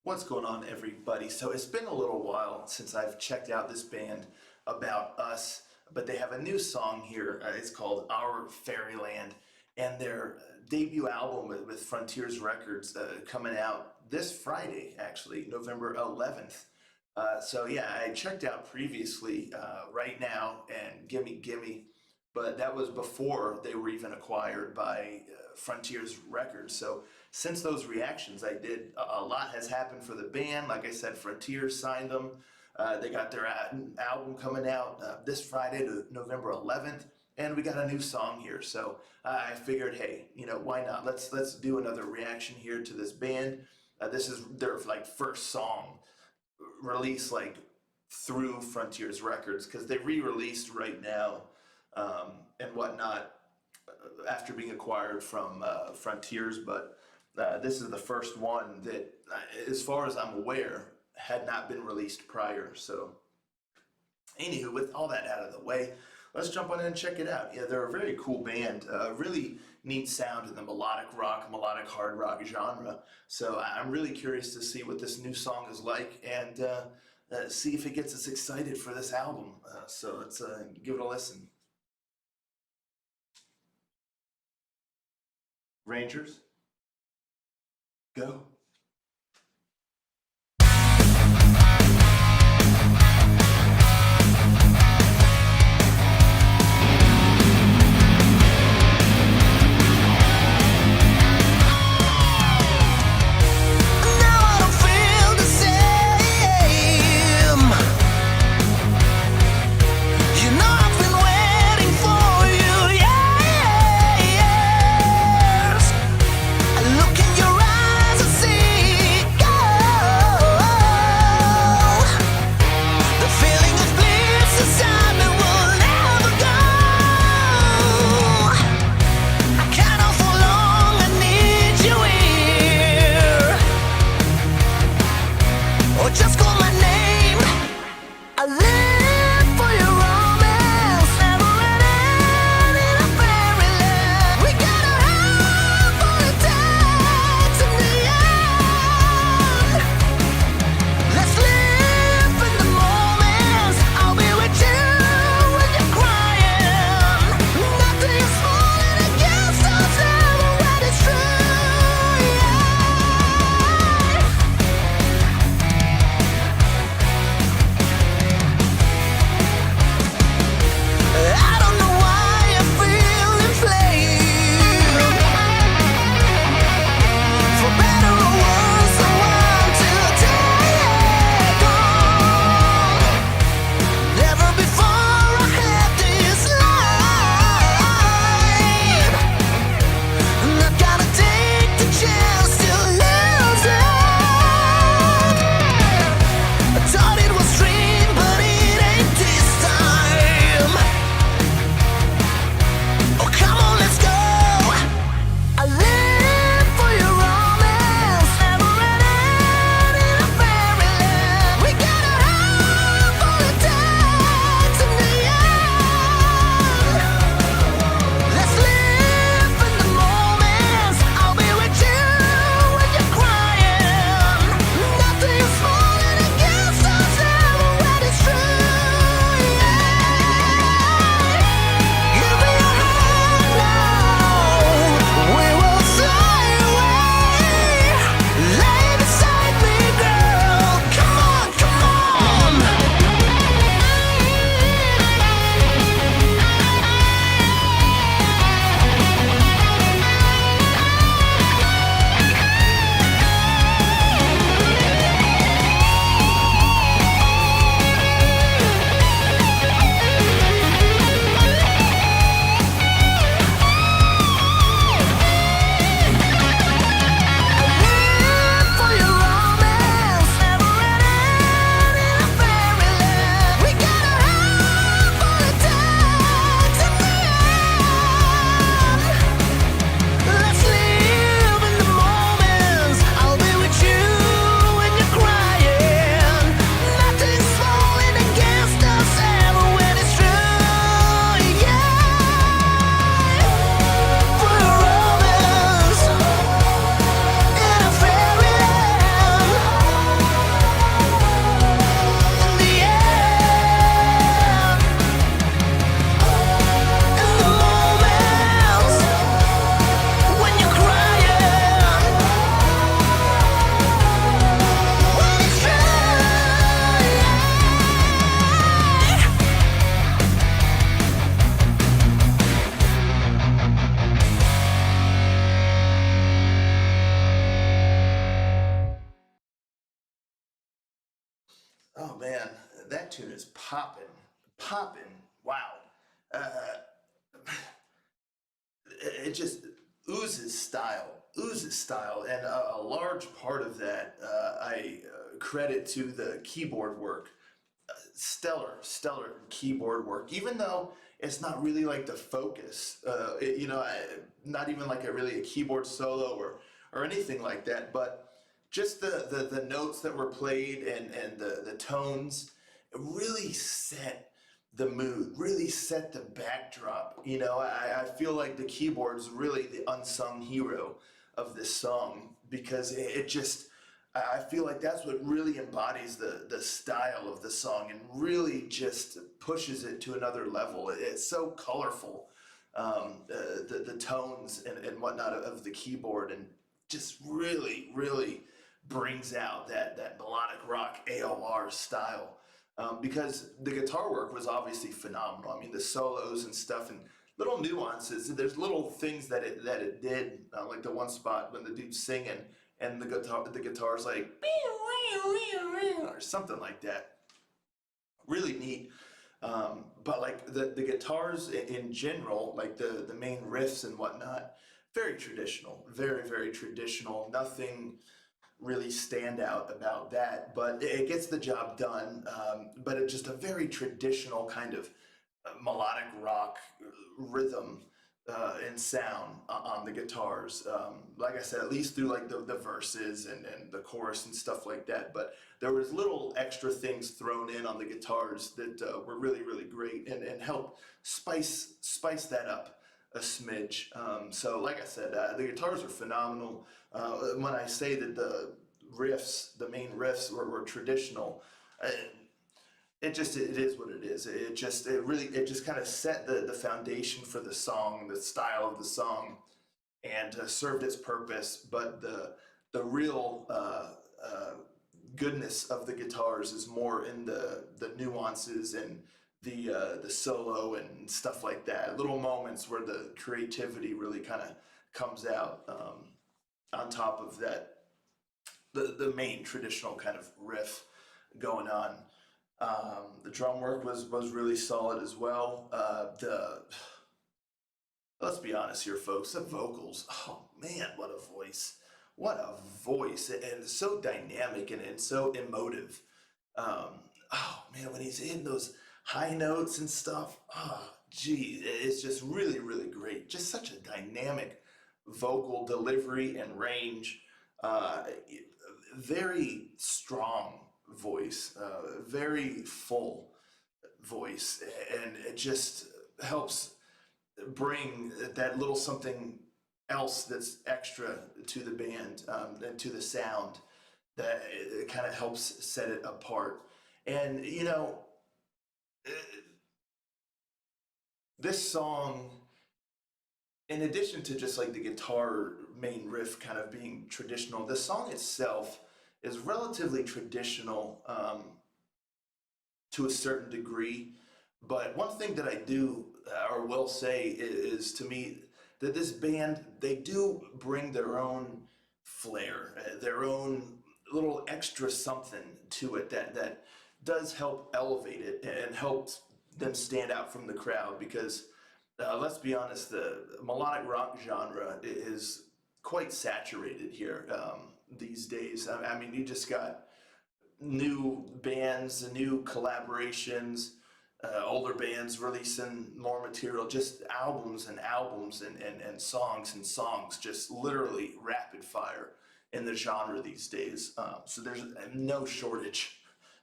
What's going on, everybody? So it's been a little while since I've checked out this band About Us, but they have a new song here. It's called Our Fairyland, and their debut album with Frontiers Records coming out this Friday, actually, November 11th. So yeah, I checked out previously, Right Now and Gimme Gimme, but that was before they were even acquired by Frontiers Records. So since those reactions I did, a lot has happened for the band. Like I said, Frontiers signed them. They got their album coming out this Friday, to November 11th, and we got a new song here. So I figured, hey, why not? Let's do another reaction here to this band. This is their first song released through Frontiers Records, because they re-released Right Now and whatnot after being acquired from Frontiers, but this is the first one that, as far as I'm aware, had not been released prior. So, anywho, with all that out of the way, let's jump on in and check it out. Yeah, they're a very cool band, really neat sound in the melodic rock, melodic hard rock genre. So I'm really curious to see what this new song is like, and see if it gets us excited for this album. So let's give it a listen. Rangers, go. Look in your eyes and see Oh man, that tune is popping, popping. Wow. Uh, it just oozes style, and a large part of that I credit to the keyboard work. Stellar keyboard work. Even though it's not really like the focus, not even like a keyboard solo or anything like that, but just the notes that were played and the tones really set the mood, really set the backdrop. I feel like the keyboard's really the unsung hero of this song because it just I feel like that's what really embodies the style of the song and really just pushes it to another level. It's so colorful, the tones and whatnot of the keyboard, and just really brings out that melodic rock AOR style. Because the guitar work was obviously phenomenal. I mean, the solos and stuff and little nuances. There's little things that it did, like the one spot when the dude's singing and the guitar's like or something like that. Really neat. But like the guitars in general, like the main riffs and whatnot, very traditional, very traditional. Nothing really stand out about that, but it gets the job done. But it's just a very traditional kind of melodic rock rhythm and sound on the guitars. Like I said, at least through like the verses and the chorus and stuff like that. But there was little extra things thrown in on the guitars that were really great and help spice that up a smidge. So like I said, the guitars are phenomenal. When I say that the main riffs were traditional, uh, it is what it is. It just kind of set the foundation for the song, the style of the song, and served its purpose. But the real goodness of the guitars is more in the nuances and the solo and stuff like that. Little moments where the creativity really kind of comes out on top of that the main traditional kind of riff going on. The drum work was really solid as well. The Let's be honest here, folks. The vocals, oh man, what a voice! What a voice, and so dynamic and so emotive. Oh man, when he's in those high notes and stuff, oh gee, it's just really great. Just such a dynamic vocal delivery and range. Uh, very strong voice, very full voice, and it just helps bring that little something else that's extra to the band and to the sound that it kind of helps set it apart. And this song, in addition to just like the guitar main riff kind of being traditional, the song itself is relatively traditional to a certain degree. But one thing that I do or will say is to me that this band, they do bring their own flair, their own little extra something to it that does help elevate it and helps them stand out from the crowd because let's be honest, the melodic rock genre is quite saturated here these days. I mean, you just got new bands, new collaborations, older bands releasing more material, just albums and albums and songs and songs, just literally rapid fire in the genre these days. So there's no shortage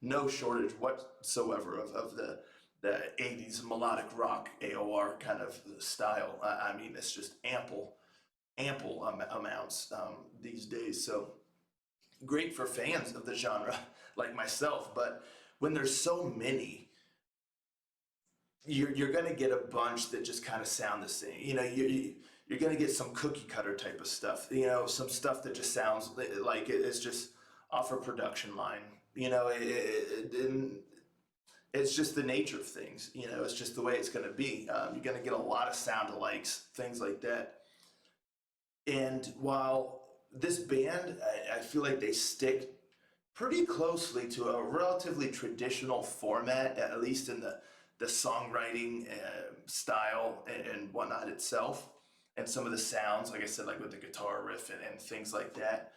whatsoever of the 80s melodic rock AOR kind of style. I mean, it's just ample amounts these days. So great for fans of the genre like myself, but when there's so many, you're going to get a bunch that just kind of sound the same. You're going to get some cookie cutter type of stuff. Some stuff that just sounds like it's just off a production line. It's just the nature of things. It's just the way it's going to be. You're going to get a lot of sound alikes, things like that. And while this band, I feel like they stick pretty closely to a relatively traditional format, at least in the songwriting style and whatnot itself, and some of the sounds, like I said, like with the guitar riff and things like that.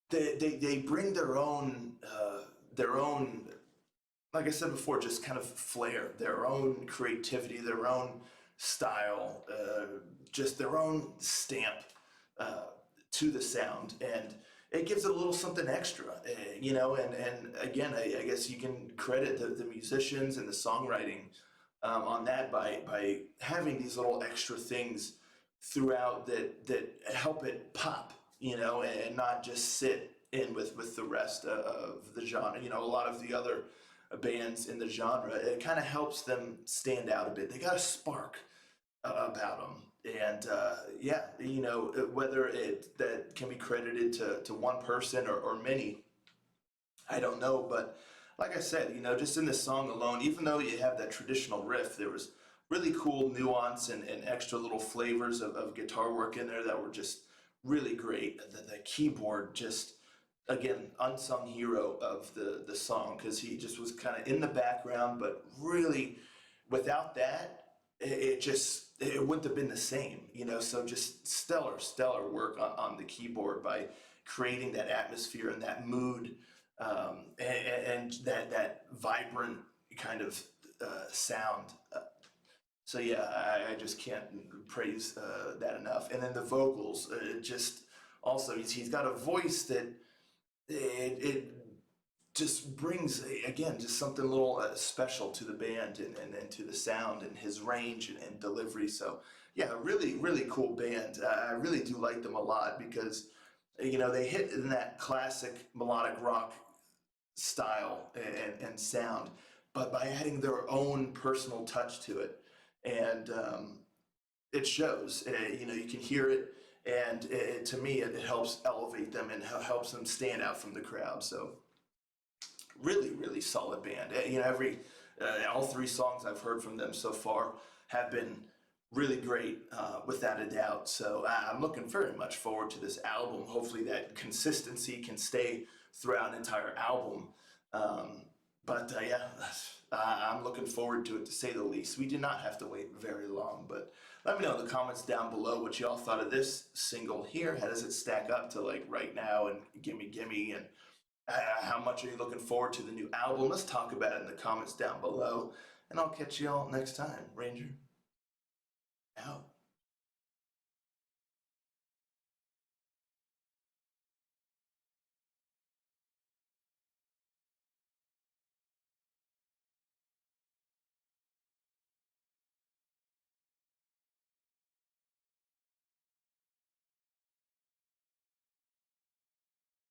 They bring their own, like I said before, just kind of flair, their own creativity, their own style, just their own stamp uh, to the sound, and it gives it a little something extra, and again, I guess you can credit the musicians and the songwriting on that by having these little extra things throughout that help it pop, and not just sit in with the rest of the genre. A lot of the other bands in the genre, it kind of helps them stand out a bit. They got a spark about them. And yeah, whether it that can be credited to one person or many, I don't know. But like I said, just in this song alone, even though you have that traditional riff, there was really cool nuance and extra little flavors of guitar work in there that were just really great. The keyboard just, again, unsung hero of the song, because he just was kind of in the background, but really without that, it wouldn't have been the same, so just stellar work on the keyboard by creating that atmosphere and that mood, and that vibrant kind of sound. So yeah, I just can't praise that enough. And then the vocals, just also he's got a voice that it just brings, again, just something a little special to the band, and to the sound and his range and delivery. So yeah, really cool band. I really do like them a lot because they hit in that classic melodic rock style and sound, but by adding their own personal touch to it, and it shows. You can hear it, and to me, it helps elevate them and helps them stand out from the crowd. So really solid band. Every all three songs I've heard from them so far have been really great, without a doubt. So I'm looking very much forward to this album. Hopefully that consistency can stay throughout an entire album. But yeah, I'm looking forward to it, to say the least. We did not have to wait very long, but let me know in the comments down below what y'all thought of this single here. How does it stack up to like Right Now and Gimme Gimme, and how much are you looking forward to the new album? Let's talk about it in the comments down below, and I'll catch y'all next time. Ranger out.